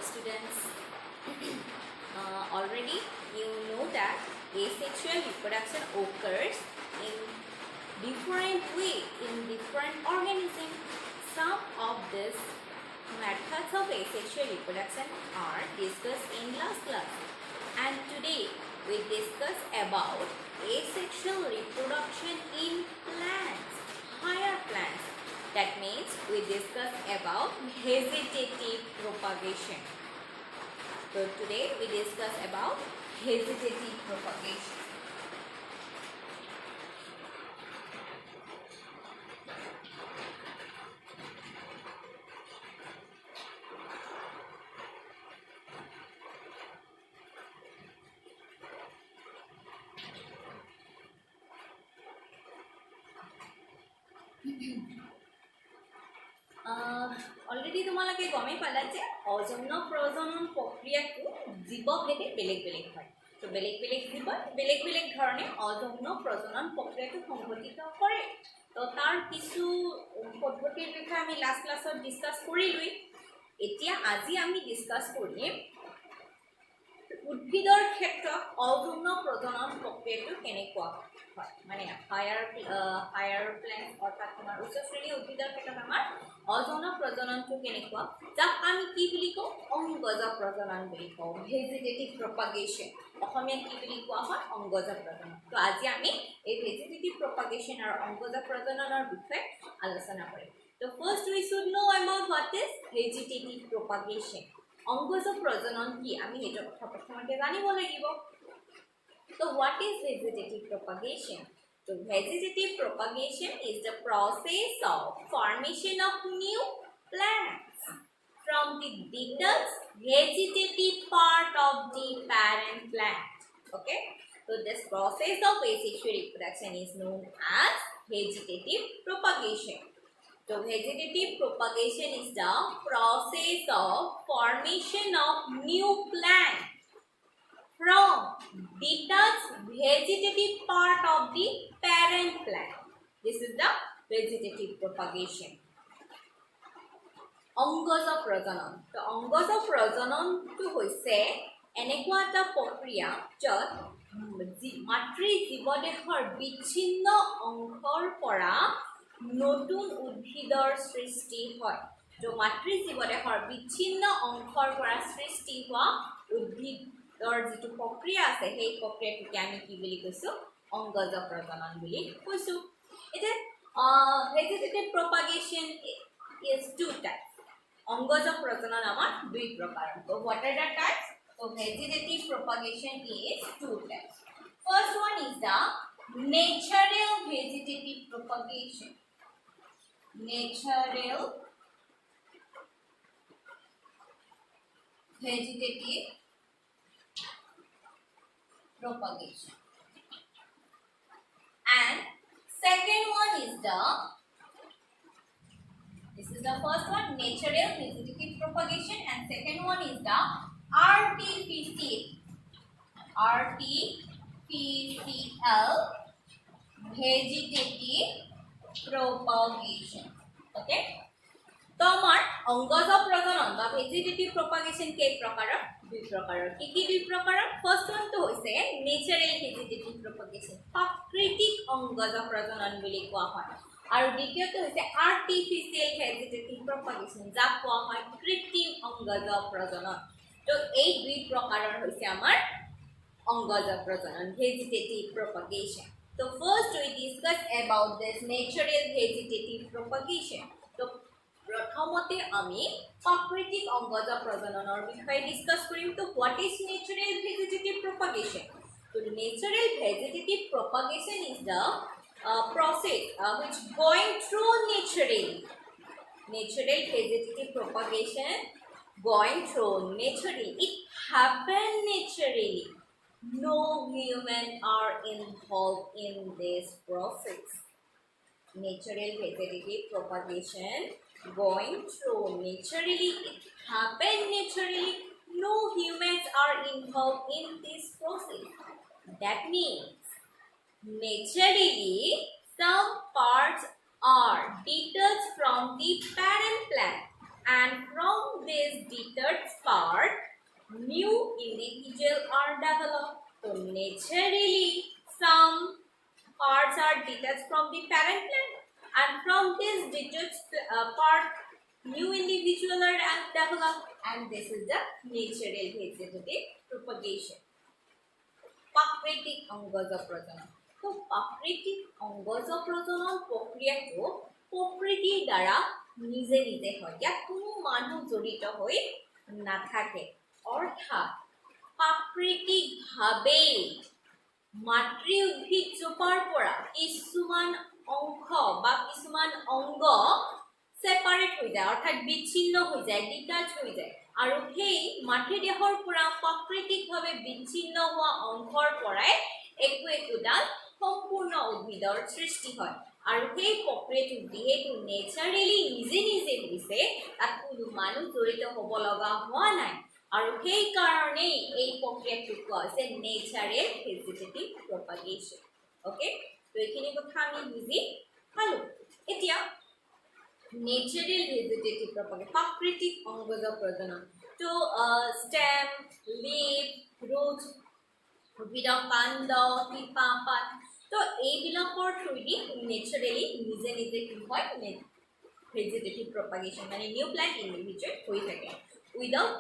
students. Already you know that asexual reproduction occurs in different way in different organisms. Some of these methods of asexual reproduction are discussed in last class, and today we discuss about asexual reproduction in plants, higher plants. That means we discuss about vegetative propagation. So today we discuss about vegetative propagation. Already তোমালোকে গমেই পালা যে অজন্য প্ৰজনন প্ৰক্ৰিয়াটো জীৱভেদে বেলেগ বেলেগ হয়। তো বেলেগ বেলেগ জীৱই বেলেগ বেলেগ ধৰণে অজন্য প্ৰজনন প্ৰক্ৰিয়াটো সংঘটিত কৰে। তো তাৰ কিছু পদ্ধতিৰ বিষয়ে আমি লাষ্ট ক্লাছত ডিছকাছ কৰিলোই। এতিয়া আজি আমি ডিছকাছ কৰিম উদ্ভিদৰ ক্ষেত্ৰত অজন্য প্ৰজনন প্ৰক্ৰিয়াটো কেনেকুৱা হয়, মানে হায়াৰ প্লেন্ট অৰ্থাৎ তোমাৰ উচ্চ শ্ৰেণীৰ উদ্ভিদৰ ক্ষেত্ৰত আমাৰ অজন্য প্ৰজননটো কেনেকুৱা, যাক আমি কি বুলি কওঁ, অংগজ প্ৰজনন বুলি কওঁ, ভেজিটেটিভ প্ৰপাগেশ্যন। অসমীয়াত কি বুলি কোৱা হয়, অংগজ প্ৰজনন। তো আজি আমি এই ভেজিটেটিভ প্ৰপাগেশ্যন আৰু অংগজ প্ৰজননৰ বিষয়ে আলোচনা কৰিম। তো first we should know about what is vegetative propagation. অংগজ প্ৰজনন কি, আমি সেইটো কথা প্ৰথমতে জানিব লাগিব। So what is vegetative propagation? So vegetative propagation is the process of formation of new plants from the detached vegetative part of the parent plant. Okay, so this process of asexual reproduction is known as vegetative propagation. So vegetative propagation is the process of formation of new plants from detached vegetative part of the parent plant. This is the vegetative propagation. অংগজ প্ৰজনন। তো অংগজ প্ৰজননটো হৈছে এনেকুৱা এটা প্ৰক্ৰিয়া য'ত মাতৃ জীৱদেহৰ বিচ্ছিন্ন অংশৰ পৰা নতুন উদ্ভিদৰ সৃষ্টি হয়। তো মাতৃ জীৱদেহৰ বিচ্ছিন্ন অংশৰ পৰা সৃষ্টি হোৱা উদ্ভিদৰ যিটো প্ৰক্ৰিয়া আছে সেই প্ৰক্ৰিয়াটোকে আমি কি বুলি কৈছোঁ, অংগজ প্ৰজনন বুলি কৈছোঁ। এতিয়া vegetative propagation is two types. অংগজ প্ৰজনন আমাৰ দুই প্ৰকাৰ। তো what are the types? So vegetative propagation is two types. First one is the natural vegetative propagation. Natural vegetative propagation. And second one is this is the first one, natural vegetative propagation, and second one is the artificial vegetative propagation. Okay, তো আমাৰ অংগজ প্ৰজনন বা vegetative প্ৰপাগেশ্যন কেই প্ৰকাৰৰ? দুই প্ৰকাৰৰ। কি কি দুই প্ৰকাৰৰ? ফাৰ্ষ্ট ওৱানটো হৈছে নেচাৰেল ভেজিটেটিভ প্ৰপাগেশ্যন, প্ৰাকৃতিক অংগজ প্ৰজনন বুলি কোৱা হয়। আৰু দ্বিতীয়টো হৈছে আৰ্টিফিচিয়েল ভেজিটেটিভ প্ৰপাগেশ্যন, যাক কোৱা হয় কৃত্ৰিম অংগজ প্ৰজনন। তো এই দুই প্ৰকাৰৰ হৈছে আমাৰ অংগজ প্ৰজনন, ভেজিটেটিভ প্ৰপাগেশ্যন। তো first we discuss about this natural vegetative propagation. তো প্ৰথমতে আমি প্ৰাকৃতিক অংগজ প্ৰজননৰ বিষয়ে ডিছকাছ কৰিম। তো what is natural vegetative propagation? তো natural vegetative propagation is the process which going through naturally. Natural vegetative propagation going through naturally. It happen naturally. No human are involved in this process. Natural vegetative propagation going through naturally. It happen naturally. No humans are involved in this process. That means naturally some parts are detached from the parent plant and from this detached part new individuals are developed. So naturally some parts are detached from the parent plant, and from this detached part new individual are developed, and this is the natural vegetative propagation. प्राकृतिक अंगज प्रजनन तो प्राकृतिक अंगज प्रजनन प्रक्रियाটো प्रकृतिर द्वारा নিজে নিজে হয় ইয়াত কোনো মানুহ জড়িত হৈ নাথাকে অৰ্থাৎ প্ৰাকৃতিকভাৱে মাতৃ উদ্ভিদজোপাৰ পৰা কিছুমান অংশ বা কিছুমান অংগ সেপাৰেট হৈ যায় অৰ্থাৎ বিচ্ছিন্ন হৈ যায় ডিটাচ হৈ যায় আৰু সেই মাতৃ দেহৰ পৰা প্ৰাকৃতিকভাৱে বিচ্ছিন্ন হোৱা অংশৰ পৰাই একোডাল সম্পূৰ্ণ উদ্ভিদৰ সৃষ্টি হয় আৰু সেই প্ৰক্ৰিয়াটো যেহেতু নেচাৰেলি নিজে নিজে হৈছে তাত কোনো মানুহ জড়িত হ'ব লগা হোৱা নাই আৰু সেই কাৰণে এই প্ৰক্ৰিয়াটো কোৱা হৈছে নেচাৰেল ভেজিটেটিভ প্ৰপাগেশ্যন ওকে তো এইখিনি কথা আমি বুজি পালো এতিয়া natural vegetative propagation प्राकृतिक अंगज प्रजनन तो stem leaf root উদ্ভিদৰ কাণ্ড শিপা পাত তো এইবিলাকৰ থ্ৰুদি নেচাৰেলি নিজে নিজে কি হয় ভেজিটেটিভ প্ৰপাগেশ্যন মানে নিউ প্লান্ট ইণ্ডিভিজুৱেল হৈ থাকে উইদাউট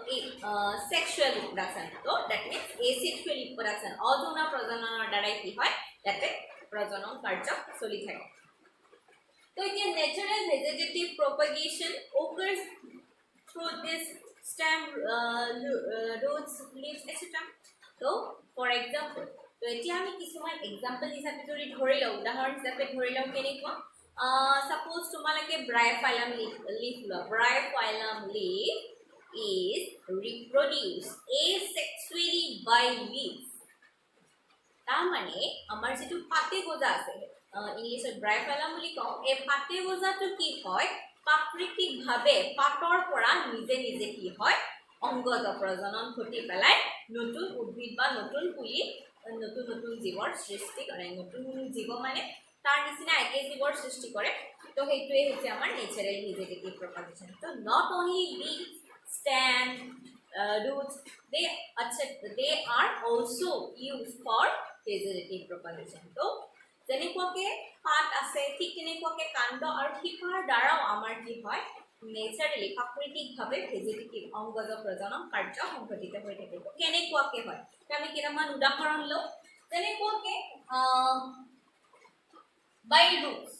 সেক্সুৱেল ৰিপ্ৰডাকশ্যন তো দ্যাট মিন্স এসেক্সুৱেল ৰিপ্ৰডাকশ্যন অযৌন প্ৰজননৰ দ্বাৰাই কি হয় যাতে প্ৰজনন কাৰ্য চলি থাকে So, natural vegetative propagation occurs through this stem, roots, leaves, etc. So, for example, so এতিয়া আমি কিছুমান এক্সাম্পল হিচাপে যদি ধৰি লওঁ উদাহৰণ হিচাপে ধৰি লওঁ কেনেকুৱা সাপোজ তোমালোকে ব্ৰায়োফাইলাম লিফ লোৱা ব্ৰায়োফাইলাম leaf is reproduced asexually by leaves তাৰ মানে আমাৰ যেটো পাতে গজা আছে ইংলিছত ব্ৰায়োফাইলাম বুলি কওঁ এই পাতে গজাটো কি হয় প্ৰাকৃতিকভাৱে পাতৰ পৰা নিজে নিজে কি হয় অংগজ প্ৰজনন ঘটি পেলাই নতুন উদ্ভিদ বা নতুন পুলি নতুন নতুন জীৱৰ সৃষ্টি কৰে নতুন জীৱ মানে তাৰ নিচিনা একে জীৱৰ সৃষ্টি কৰে তো সেইটোৱে হৈছে আমাৰ natural vegetative propagation to not only leaf stem roots they are also used for vegetative propagation তো যেনেকুৱাকে পাত আছে ঠিক তেনেকুৱাকে কাণ্ড আৰু শিপাৰ দ্বাৰাও আমাৰ কি হয় নেচাৰেলি প্ৰাকৃতিকভাৱে ভেজিটেটিভ অংগজ প্ৰজনন কাৰ্য সংঘটিত হৈ থাকে তো কেনেকুৱাকে হয় আমি কেইটামান উদাহৰণ লওঁ যেনেকুৱাকে by roots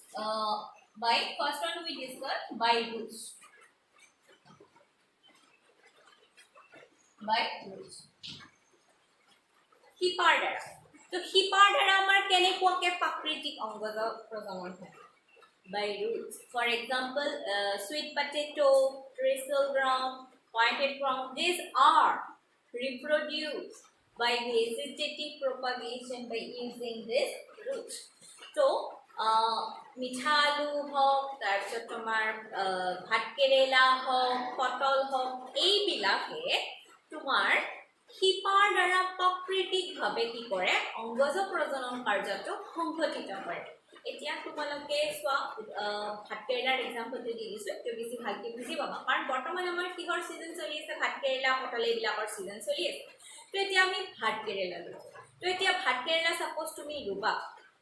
by first one we discuss by roots by roots শিপাৰ দ্বাৰা তো শিপাৰ দ্বাৰা আমাৰ কেনেকুৱাকে প্ৰাকৃতিক অংগজ প্ৰজনন হয় by roots for example sweet potato thistle ground pointed ground these are reproduced by vegetative propagation by using this roots so মিঠা আলু হওক তাৰপিছত তোমাৰ ভাত কেৰেলা হওক পটল হওক এইবিলাকে তোমাৰ শিপাৰ দ্বাৰা প্ৰাকৃতিকভাৱে কি কৰে অংগজ প্ৰজনন কাৰ্যটো সংঘটিত কৰে এতিয়া তোমালোকে চোৱা ভাত কেৰেলাৰ এক্সাম্পলটো দি দিছোঁ তো বেছি ভালকৈ বুজি পাবা কাৰণ বৰ্তমান আমাৰ কিহৰ ছিজন চলি আছে ভাত কেৰেলা পটল এইবিলাকৰ ছিজন চলি আছে তো এতিয়া আমি ভাত কেৰেলা লৈছোঁ তো এতিয়া ভাত কেৰেলা সাপোজ তুমি ৰুবা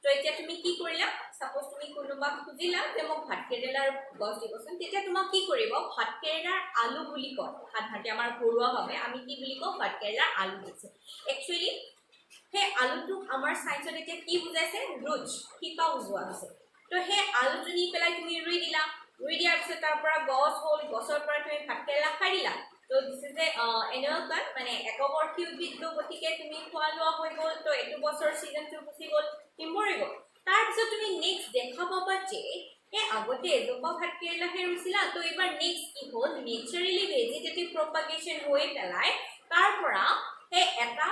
তো এতিয়া তুমি কি কৰিলা সাপোজ তুমি কোনোবাক খুজিলা যে মোক ভাত কেৰেলাৰ গছ দিবচোন তেতিয়া তোমাক কি কৰিব ভাত কেৰেলাৰ আলু বুলি কয় সাধাৰণতে আমাৰ ঘৰুৱাভাৱে আমি কি বুলি কওঁ ভাত কেৰেলাৰ আলু দিছে একচুৱেলি সেই আলুটো আমাৰ সাইন্সত এতিয়া কি বুজাইছে ৰুটছ শিপা উজোৱা হৈছে তো সেই আলুটো নি পেলাই তুমি ৰুই দিলা ৰুই দিয়াৰ পিছত তাৰ পৰা গছ হ'ল গছৰ পৰা তুমি ভাত কেৰেলা খাই দিলা তো দিছ ইজ এনেকুৱা মানে একবৰ্ষী উদ্ভিদ গতিকে তুমি খোৱা লোৱা হৈ গ'ল তো এইটো বছৰ ছিজনটো গুচি গ'ল মৰি গ'ল তাৰপিছত তুমি নেক্সট দেখা পাবা যে এই আগতে এজোপা ভাত কেৰেলাহে ৰুইছিলা তো এইবাৰ নেক্সট কি হ'ল নেচাৰেলি ভেজিটেটিভ প্ৰপাগেশ্যন হৈ পেলাই তাৰ পৰা সেই এটা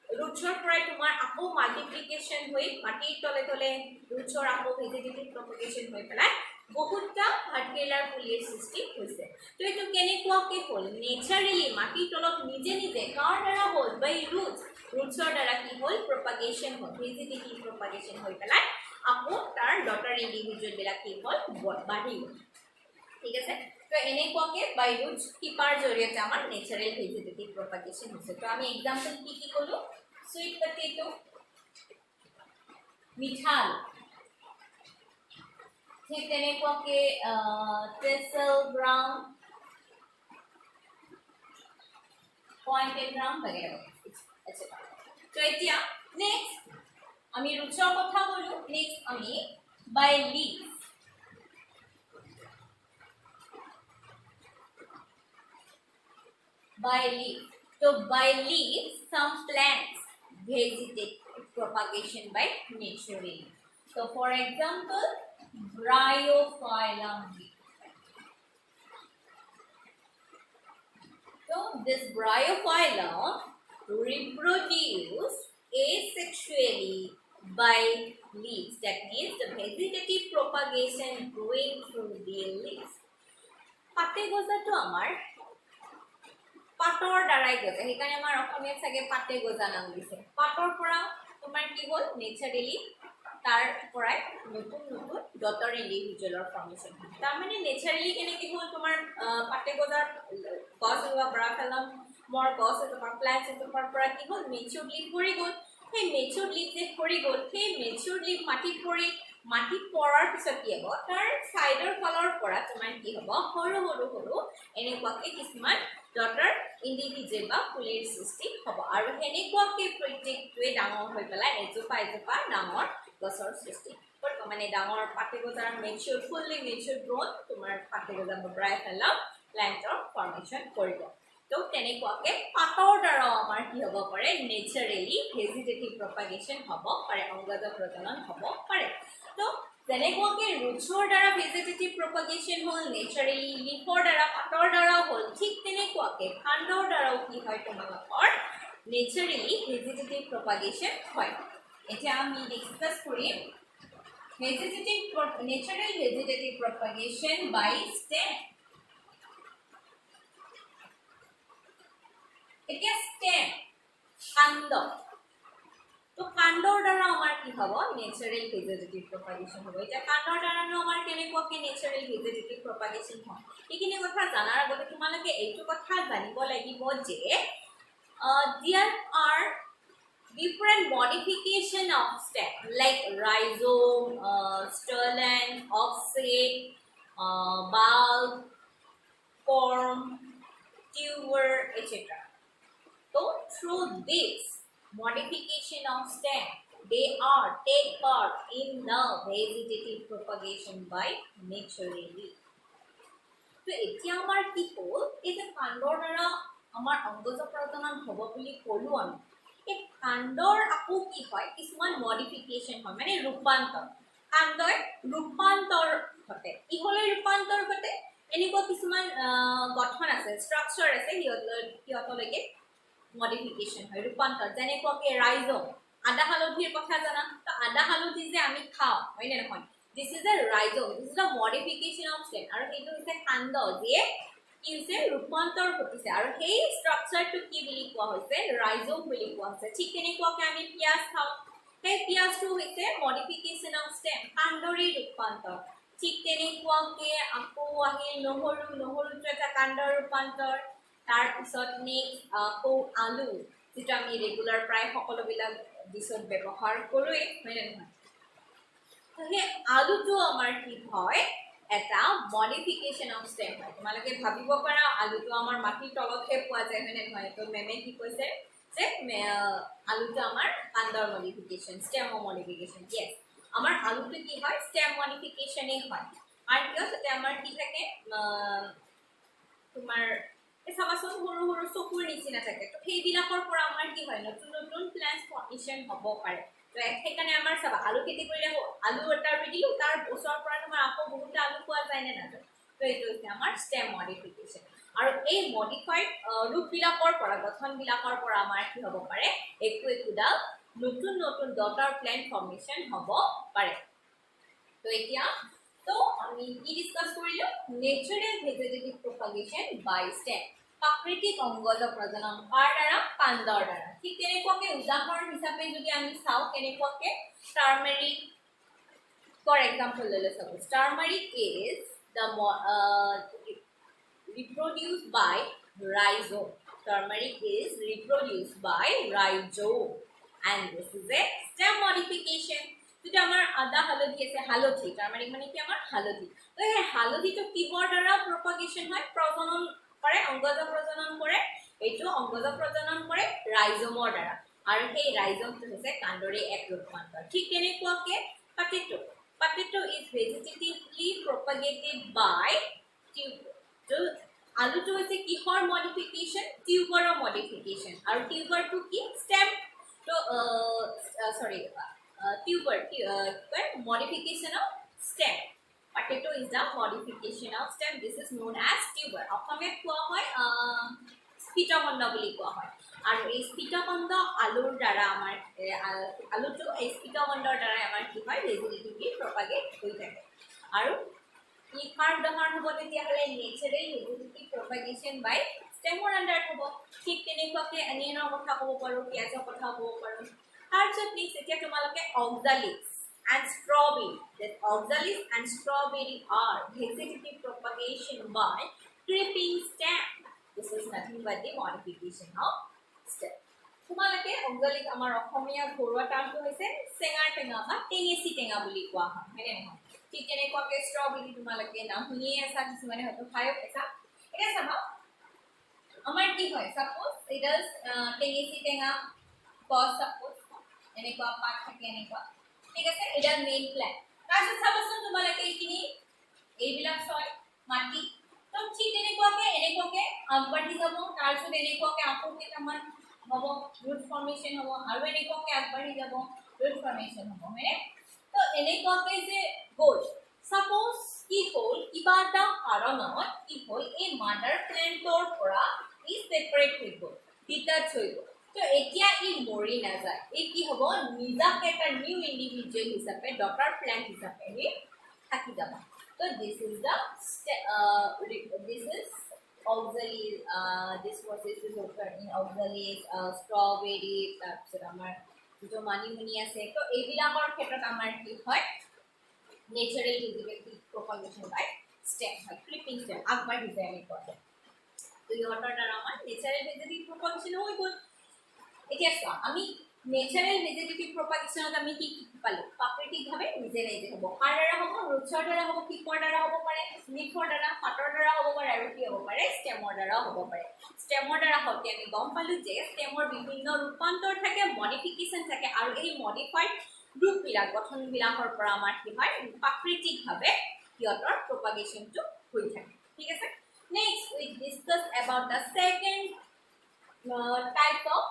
ৰুটছৰ পৰাই তোমাৰ আকৌ মাল্টিপ্লিকেশ্যন হৈ মাটিৰ তলে তলে ৰুটছৰ আকৌ ভেজিটেটিভ প্ৰপাগেশ্যন হৈ পেলাই বহুতটা ভাত কেৰেলাৰ পুলিৰ সৃষ্টি হৈছে তো এইটো কেনেকুৱাকৈ হ'ল নেচাৰেলি মাটিৰ তলত নিজে নিজে কাৰ দ্বাৰা হ'ল বাই ৰুটছৰ দ্বাৰা কি হ'ল প্ৰপাগেশ্যন হ'ল ভেজিটেটিভ প্ৰপাগেশ্যন হৈ পেলাই আকৌ তাৰ ডটাৰ ইণ্ডিভিজুৱেলবিলাক কি হ'ল বাঢ়ি গ'ল ঠিক আছে তো তো এনেকুৱাকে বাই ৰুট টিপাৰ জৰিয়তে আমাৰ নেচাৰেল ভেজিটেটিভ প্ৰপাগেশ্যন হৈছে তো আমি এক্সাম্পল কি ক'লো সুইট পটেটো মিঠাল ঠিক তেনেকুৱাকে টেসেল গ্ৰাম পয়েন্টেড গ্ৰাম वगैरह etc তো এতিয়া নেক্সট আমি ৰুটৰ কথা ক'লো নেক্সট আমি বাই leaves by leaf. So by leaf, some plants vegetate propagation by naturally. So for example, Bryophyllum. So this Bryophyllum reproduce asexually by leaves. That means the vegetative propagation going through the leaves. Pate goza to amar পাটৰ দ্বাৰাই গজে সেইকাৰণে আমাৰ অসমীয়াত চাগে পাতে গজা নাম দিছে পাটৰ পৰা তোমাৰ কি হ'ল নেচাৰেলি তাৰ পৰাই নতুন নতুন ডটাৰ ইন্ডিভিজুৱেলৰ ফৰ্মেশ্যন তাৰ মানে নেচাৰেলি কেনেকৈ হ'ল তোমাৰ পাতে গজাৰ গছ বা ব্ৰাফেলম মোৰ গছ এজোপা প্লান্টছ এজোপাৰ পৰা কি হ'ল মেচিউৰ্ড লিভ পৰি গ'ল সেই মেচিউৰ্ড লিভ যে পৰি গ'ল সেই মেচিউৰ্ড লিভ মাটিত পৰি মাটিত পৰাৰ পিছত কি হ'ব তাৰ সাইডৰ ফালৰ পৰা তোমাৰ কি হ'ব সৰু সৰু সৰু এনেকুৱাকে কিছুমান ডটাৰ ইন্ডিভিজুৱেল বা পুলিৰ সৃষ্টি হ'ব আৰু হেনেকুৱাকে প্ৰত্যেকটোৱে ডাঙৰ হৈ পেলাই এজোপা এজোপা ডাঙৰ গছৰ সৃষ্টি কৰিব মানে ডাঙৰ পাতে গজাৰ মেচিউৰ ফুললি মেচিউৰ গ্ৰোথ তোমাৰ পাতে গজা ব্ৰাইফেলাম প্লান্টৰ ফৰ্মেশ্যন কৰিব তো তেনেকুৱাকে পাতৰ দ্বাৰা আমাৰ কি হ'ব পাৰে নেচাৰেলি ভেজিটেটিভ প্ৰপাগেশ্যন হ'ব পাৰে অংগজ প্ৰজনন হ'ব পাৰে তো যেনেকুৱাকে ৰুটছৰ দ্বাৰা ভেজিটেটিভ প্ৰপাগেশ্যন হ'ল নেচাৰেলি লিফৰ দ্বাৰা পাতৰ দ্বাৰা হ'ল ঠিক তেনেকুৱাকে কাণ্ডৰ দ্বাৰাও কি হয় তোমালোকৰ নেচাৰেলি ভেজিটেটিভ প্ৰপাগেশ্যন হয় এতিয়া আমি ডিসকাস কৰিম ভেজিটেটিভ নেচাৰেল ভেজিটেটিভ প্ৰপাগেশ্যন বাই ষ্টেম এতিয়া ষ্টেম কাণ্ড তো কাণ্ডৰ দ্বাৰা আমাৰ কি হ'ব নেচাৰেল ভেজিটেটিভ প্ৰপাগেশ্যন হ'ব এতিয়া কাণ্ডৰ দ্বাৰানো আমাৰ কেনেকুৱাকে নেচাৰেল ভেজিটেটিভ প্ৰপাগেশ্যন হয় এইখিনি কথা জানাৰ আগতে তোমালোকে এইটো কথা জানিব লাগিব যে there are different modification of stem like rhizome, stolon, offset, bulb, form, tuber, etc. So through this modification of stem, they are take part in the vegetative propagation by naturally. So এতিয়া আমাৰ কি হ'ল এই যে কাণ্ডৰ দ্বাৰা আমাৰ অংগজ প্ৰজনন হ'ব বুলি ক'লো আমি এই কাণ্ডৰ আকৌ কি হয় কিছুমান মডিফিকেশ্যন হয় মানে ৰূপান্তৰ কাণ্ডৰ ৰূপান্তৰ ঘটে কিহলৈ ৰূপান্তৰ ঘটে এনেকুৱা কিছুমান গঠন আছে ষ্ট্ৰাকচাৰ আছে সিহঁতলৈকে মডিফিকেশ্যন হয় ৰূপান্তৰ যেনেকুৱাকে ৰাইজম আদা হালধিৰ কথা জানা তো আদা হালধি যে আমি খাওঁ হয় নে নহয় this is a rhizome this is a modification of stem আৰু এইটো হৈছে কাণ্ড যে কি হৈছে ৰূপান্তৰ ঘটিছে আৰু সেই ষ্ট্ৰাকচাৰটো কি বুলি কোৱা হৈছে ৰাইজম বুলি কোৱা হৈছে ঠিক তেনেকুৱাকে আমি পিয়াজ খাওঁ সেই পিয়াজটো হৈছে মডিফিকেশ্যন অফ ষ্টেম কাণ্ডৰী ৰূপান্তৰ ঠিক তেনেকুৱাকে আকৌ আহিল নহৰুটো এটা কাণ্ডৰ ৰূপান্তৰ তাৰ পিছত নেক্সট আকৌ আলু যেটা আমি ৰেগুলাৰ প্ৰায় সকলোবিলাক ডিছত ব্যৱহাৰ কৰোৱে হয় নে নহয় সেই আলুটো আমাৰ কি হয় এটা মডিফিকেশ্যন অফ ষ্টেম হয় তোমালোকে ভাবিব পাৰা আলুটো আমাৰ মাটিৰ তলতহে পোৱা যায় হয় নে নহয় তো মেমে কি কৈছে যে আলুটো আমাৰ কাণ্ডৰ মডিফিকেশ্যন ষ্টেমৰ মডিফিকেশ্যন য়েছ আমাৰ আলুটো কি হয় ষ্টেম মডিফিকেশ্যনেই হয় আৰু কিয় তাতে আমাৰ কি থাকে তোমাৰ চাবাচোন সৰু সৰু চকুৰ নিচিনা থাকে তো সেইবিলাকৰ পৰা আমাৰ কি হয় নতুন নতুন প্লান্ট ফৰ্মেশ্যন হ'ব পাৰে তো সেইকাৰণে আমাৰ চাবা আলু খেতি কৰিলে আলু এটা ৰুই দিলোঁ তাৰ ওচৰৰ পৰা তোমাৰ আকৌ বহুতে আলু পোৱা যায় নে নাযায় তো এইটো হৈছে আমাৰ ষ্টেম মডিফিকেশ্যন আৰু এই মডিফাইড ৰূপবিলাকৰ পৰা গঠনবিলাকৰ পৰা আমাৰ কি হ'ব পাৰে একোডাল নতুন নতুন ডটাৰ প্লান্ট ফৰ্মেশ্যন হ'ব পাৰে তো এতিয়া তো আমি কি ডিসকাস কৰিলো নেচাৰেল ভেজিটেটিভ প্ৰপাগেশ্যন বাই ষ্টেম প্ৰাকৃতিক অংগজ প্ৰজনন কাৰ দ্বাৰা কাণ্ডৰ দ্বাৰা ঠিক তেনেকুৱাকে উদাহৰণ হিচাপে যদি আমি চাওঁ কেনেকুৱাকে টাৰ্মেৰিক ফৰ এক্সাম্পল লৈ লৈছোঁ turmeric is the reproduced by rhizome. Turmeric is reproduced by rhizome, and this is a stem modification. যেটা আমাৰ আদা হালধি আছে হালধি টাৰ্মাৰিক মানে কি আমাৰ হালধি তো এই হালধিটো কিহৰ দ্বাৰা প্ৰপাগেশ্যন হয় প্ৰজনন কৰে অংগজ প্ৰজনন কৰে এইটো অংগজ প্ৰজনন কৰে ৰাইজমৰ দ্বাৰা আৰু সেই ৰাইজমটো হৈছে কাণ্ডৰে এক ৰূপান্তৰ ঠিক তেনেকুৱাকে potato is vegetatively propagated by tuber তো আলুটো হৈছে কিহৰ মডিফিকেশন টিউবাৰৰ মডিফিকেশন আৰু টিউবাৰটো কি স্টেম তো সৰি tuber modification of stem. Potato is the modification of stem. This is known as tuber. অসমীয়া কোৱা হয় স্পিটকন্দ বুলি কোৱা হয় আৰু এই স্পিটকন্দ আলুৰ দ্বাৰা আমাৰ আলুটো এই স্পিটকন্দৰ দ্বাৰা আমাৰ কি হয় ভেজিটেটিভলি প্ৰপাগেট হৈ থাকে আৰু ই কাৰ উদাহৰণ হ'ব তেতিয়াহ'লে নেচাৰেল ভেজিটেটিভ প্ৰপাগেশ্যন বাই ষ্টেমৰ আণ্ডাৰত হ'ব ঠিক তেনেকুৱাকৈ অনিয়নৰ কথা ক'ব পাৰোঁ পিঁয়াজৰ কথা ক'ব পাৰোঁ তাৰপিছত প্লিজ এতিয়া তোমালোকে oxalis and strawberry that oxalis and strawberry are vegetative propagation by creeping stem. This is nothing but the modification of stem. তোমালোকে oxalis আমাৰ অসমীয়া ঘৰুৱা টাৰ্মটো হৈছে চেঙাৰ টেঙা বা টেঙেচি টেঙা বুলি কোৱা হয় হয়নে নহয় ঠিক তেনেকুৱাকৈ strawberry তোমালোকে নাম শুনিয়ে আছা কিছুমানে হয়তো খায়ো পাইছা এতিয়া চাবা আমাৰ কি হয় সাপোজ ইট ইজ টেঙেচি টেঙা কজ সাপোজ এনেকুৱা পাত থাকে এনেকুৱা ঠিক আছে এটা মেইন প্ল্যান তাৰপিছত চাবচোন তোমালোকে এইখিনি এইবিলাক ছয় মাটি তো ঠিক এনেকুৱাকে আগবাঢ়ি যাব তাৰপিছত এনেকুৱাকে আকৌ কেইটামান হ'ব ৰুট ফৰ্মেশ্যন হ'ব আৰু এনেকুৱাকে আগবাঢ়ি যাব ৰুট ফৰ্মেশ্যন হ'ব হয়নে তো এনেকুৱাকে যে গ'ল সাপোজ কি হ'ল কিবা এটা কাৰণত কি হ'ল এই মাদাৰ প্লেণ্টৰ পৰা ই ছেপাৰেট হৈ গ'ল ডিটাচ হৈ গ'ল তো এতিয়া ই মৰি নাযায় এই কি হ'ব নিজাকে এটা নিউ ইন্ডিভিজুৱেল হিচাপে ডটাৰ প্ল্যান্ট হিচাপে ই থাকি যাব তো this is oxalis this process is occur in oxalis strawberry তাৰপিছত আমাৰ যেটো মানিমুনি আছে তো এইবিলাকৰ ক্ষেত্ৰত আমাৰ কি হয় নেচাৰেল ভেজিটেটিভ প্ৰপাগেশ্যন বাই ষ্টেম হয় ক্লিপিং ষ্টেম আগবাঢ়ি যায় আমি কয় তো ইহঁতৰ দ্বাৰা আমাৰ নেচাৰেল ভেজিটেটিভ প্ৰপাগেশ্যন হৈ গ'ল এতিয়া চোৱা আমি নেচাৰেল ভেজিটেটিভ প্ৰপাগেশ্যনত আমি কি পালো প্ৰাকৃতিকভাৱে নিজে হ'ব কাৰ দ্বাৰা হ'ব ৰুটছৰ দ্বাৰা হ'ব কিকৰ দ্বাৰা হ'ব পাৰে লিফৰ দ্বাৰা পাতৰ দ্বাৰা হ'ব পাৰে আৰু কি হ'ব পাৰে ষ্টেমৰ দ্বাৰা হ'ব পাৰে ষ্টেমৰ দ্বাৰা হওঁতে আমি গম পালো যে ষ্টেমৰ বিভিন্ন ৰূপান্তৰ থাকে মডিফিকেশ্যন থাকে আৰু এই মডিফাইড গ্ৰুপবিলাক গঠনবিলাকৰ পৰা আমাৰ কি হয় প্ৰাকৃতিকভাৱে সিহঁতৰ প্ৰপাগেশ্যনটো হৈ থাকে ঠিক আছে next we discuss about the second type of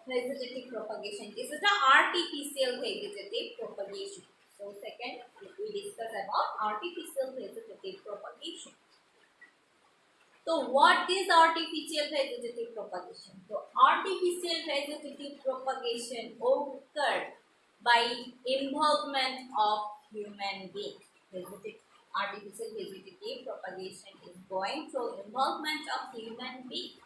vegetative propagation. This is the artificial vegetative propagation. So second, we discuss about artificial vegetative propagation. So what is artificial vegetative propagation? So artificial vegetative propagation occurred by involvement of human being. Artificial vegetative propagation is going through involvement of human being.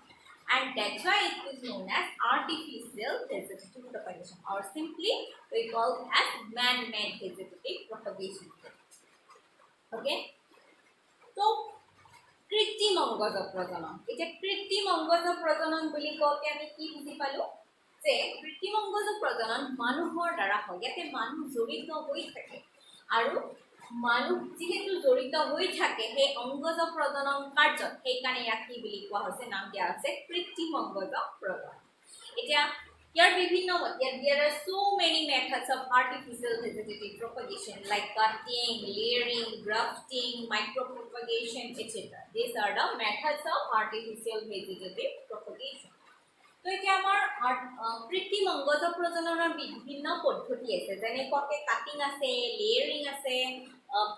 And that's why it is known as artificial vegetative propagation or simply we call it as man-made vegetative propagation. Okay? So, কৃত্ৰিম অংগজ প্ৰজনন এটা কৃত্ৰিম অংগজ প্ৰজনন বুলি কওঁতে আমি কি বুজি পালো যে কৃত্ৰিম অংগজ প্ৰজনন মানুহৰ দ্বাৰা হয় ইয়াতে মানুহ জড়িত হৈ থাকে আৰু মানুহ যেহেতু জড়িত হৈ থাকে সেই অংগজ প্ৰজনন কাৰ্যত সেইকাৰণে ইয়াক কি বুলি কোৱা হৈছে নাম দিয়া হৈছে কৃত্ৰিম অংগজ প্ৰজনন এতিয়া ইয়াৰ বিভিন্ন there are so many methods of artificial vegetative propagation like cutting, layering, grafting, micropropagation, etc. These are the methods of artificial vegetative propagation. তো এতিয়া আমাৰ কৃত্ৰিম অংগজ প্ৰজননৰ বিভিন্ন পদ্ধতি আছে যেনেকৈ কাটিং আছে লেয়াৰিং আছে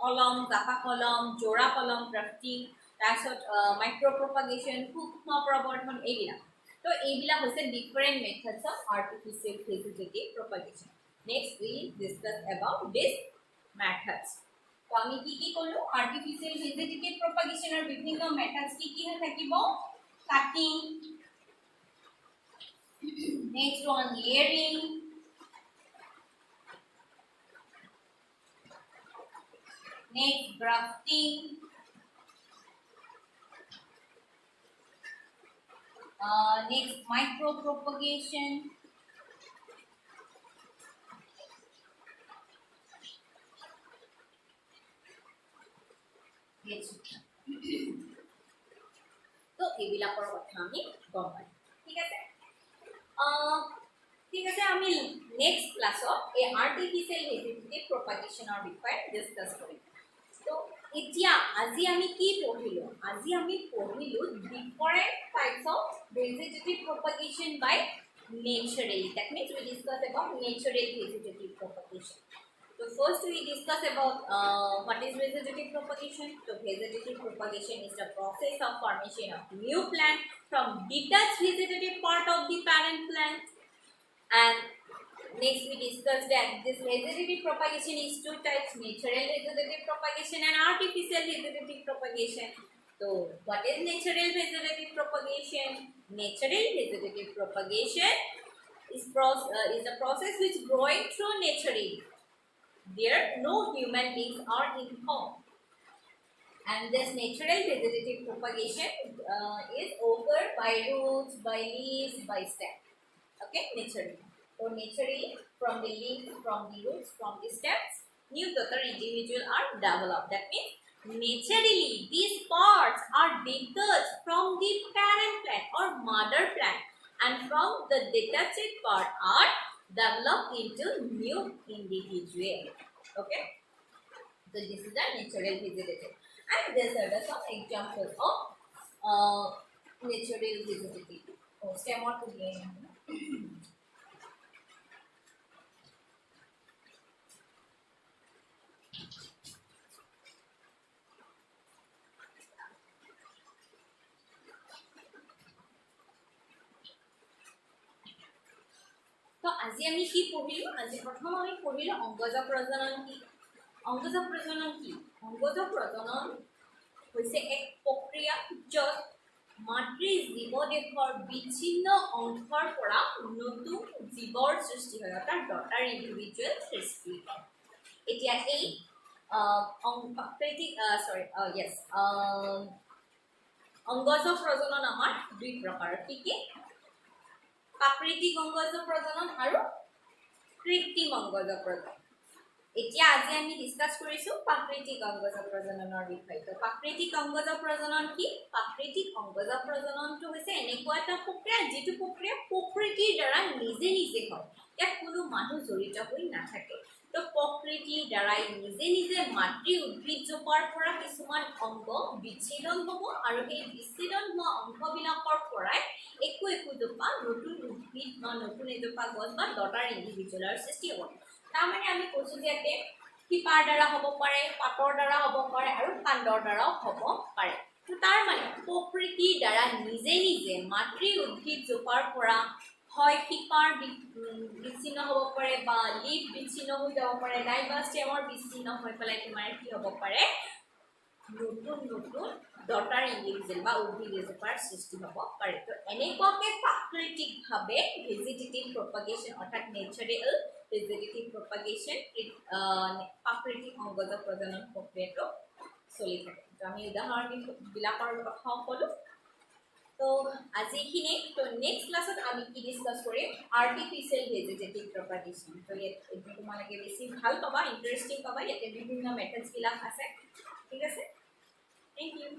কলম জাপা কলম জোড়া কলম গ্ৰাফটিং তাৰপিছত মাইক্ৰ'প্ৰপাগেশ্যন সূক্ষ্ম প্ৰবৰ্ধন এইবিলাক তো এইবিলাক হৈছে different methods of artificial vegetative propagation next we discuss about this methods তো আমি কি ক'লো আৰ্টিফিচিয়েল ভেজিটেটিভ প্ৰপাগেশ্যনৰ বিভিন্ন মেথডছ কি থাকিব cutting next one layering next grafting Next, micropropagation. তো এইবিলাকৰ কথা আমি গম পাম ঠিক আছে ঠিক আছে আমি নেক্সট ক্লাছত এই আৰ্টিফিচিয়েল ভেজিটেটিভ প্ৰপাগেশ্যনৰ বিষয়ে ডিছকাছ কৰিম তো এতিয়া আজি আমি কি পঢ়িলো আজি আমি পঢ়িলো different types of vegetative propagation by naturally that means we discuss about natural vegetative propagation. So first we discuss about what is vegetative propagation. So vegetative propagation is the process of formation of new plant from detached vegetative part of the parent plant. And next we discuss that this vegetative propagation is two types: natural vegetative propagation and artificial vegetative propagation. So what is natural vegetative propagation? Natural vegetative propagation is a process which growing through naturally. There no human beings are involved. And this natural vegetative propagation is occurred by roots, by leaves, by stem. Okay, naturally. So naturally, from the leaves, from the roots, from the stems, new total individual are developed. That means naturally these parts are detached from the parent plant or mother plant, and from the detached part are developed into new individual. Okay, so this is the natural vegetative, and these are the some examples of natural vegetative. Oh, stem or to gain. তো আজি আমি কি পঢ়িলো আজি প্ৰথম আমি পঢ়িলো অংগজ প্ৰজনন কি অংগজ প্ৰজনন কি অংগজ প্ৰজনন হৈছে এক প্ৰক্ৰিয়া য'ত মাতৃ জীৱদেহৰ বিচ্ছিন্ন অংশৰ পৰা নতুন জীৱৰ সৃষ্টি হয় অৰ্থাৎ ডটাৰ ইণ্ডিভিজুৱেল সৃষ্টি হয় এতিয়া এই অংগজ প্ৰজনন আমাৰ দুই প্ৰকাৰৰ কি কি প্ৰাকৃতিক অংগজ প্ৰজনন আৰু কৃত্ৰিম অংগজ প্ৰজনন এতিয়া আজি আমি ডিসকাস কৰিছো প্ৰাকৃতিক অংগজ প্ৰজননৰ বিষয়ে তো প্ৰাকৃতিক অংগজ প্ৰজনন কি প্ৰাকৃতিক অংগজ প্ৰজননটো হৈছে এনেকুৱা এটা প্ৰক্ৰিয়া যেটো প্ৰক্ৰিয়া প্ৰকৃতিৰ দ্বাৰা নিজে নিজে হয় ইয়াত কোনো মানুহ জড়িত হৈ নাথাকে তো প্ৰকৃতিৰ দ্বাৰা নিজে নিজে মাতৃ উদ্ভিদজোপাৰ পৰা কিছুমান অংগ বিচ্ছিন্ন হ'ব আৰু এই বিচ্ছিন্ন হোৱা অংগবিলাকৰ পৰাই একো জোপা নতুন উদ্ভিদ বা নতুন এজোপা গছ বা ডটাৰ ইণ্ডিভিজুৱেলৰ সৃষ্টি হ'ব তাৰমানে আমি কৈছো যে শিপাৰ দ্বাৰা হ'ব পাৰে পাতৰ দ্বাৰা হ'ব পাৰে আৰু কাণ্ডৰ দ্বাৰাও হ'ব পাৰে তো তাৰ মানে প্ৰকৃতিৰ দ্বাৰা নিজে নিজে মাতৃ উদ্ভিদজোপাৰ পৰা হয় শিপাৰ বিচ্ছিন্ন হ'ব পাৰে বা লিফ বিচ্ছিন্ন হৈ যাব পাৰে নাইবা ষ্টেমৰ বিচ্ছিন্ন হৈ পেলাই তোমাৰ কি হ'ব পাৰে নতুন নতুন ডটাৰ ইণ্ডিভিজুৱেল বা উদ্ভিদ এজোপাৰ সৃষ্টি হ'ব পাৰে তো এনেকুৱাকৈ প্ৰাকৃতিকভাৱে ভেজিটেটিভ প্ৰপাগেশ্যন অৰ্থাৎ নেচাৰেল vegetative propagation প্ৰাকৃতিক অংগজ প্ৰজনন প্ৰক্ৰিয়াটো চলি থাকে তো আমি উদাহৰণবিলাকৰ কথা ক'লো তো আজিখিনি তো নেক্সট ক্লাছত আমি কি ডিসকাস কৰিম আৰ্টিফিচিয়েল ভেজিটেটিভ প্ৰপাগেশ্যন তো এইটো তোমালোকে বেছি ভাল পাবা ইণ্টাৰেষ্টিং পাবা ইয়াতে বিভিন্ন মেথডছবিলাক আছে ঠিক আছে থেংক ইউ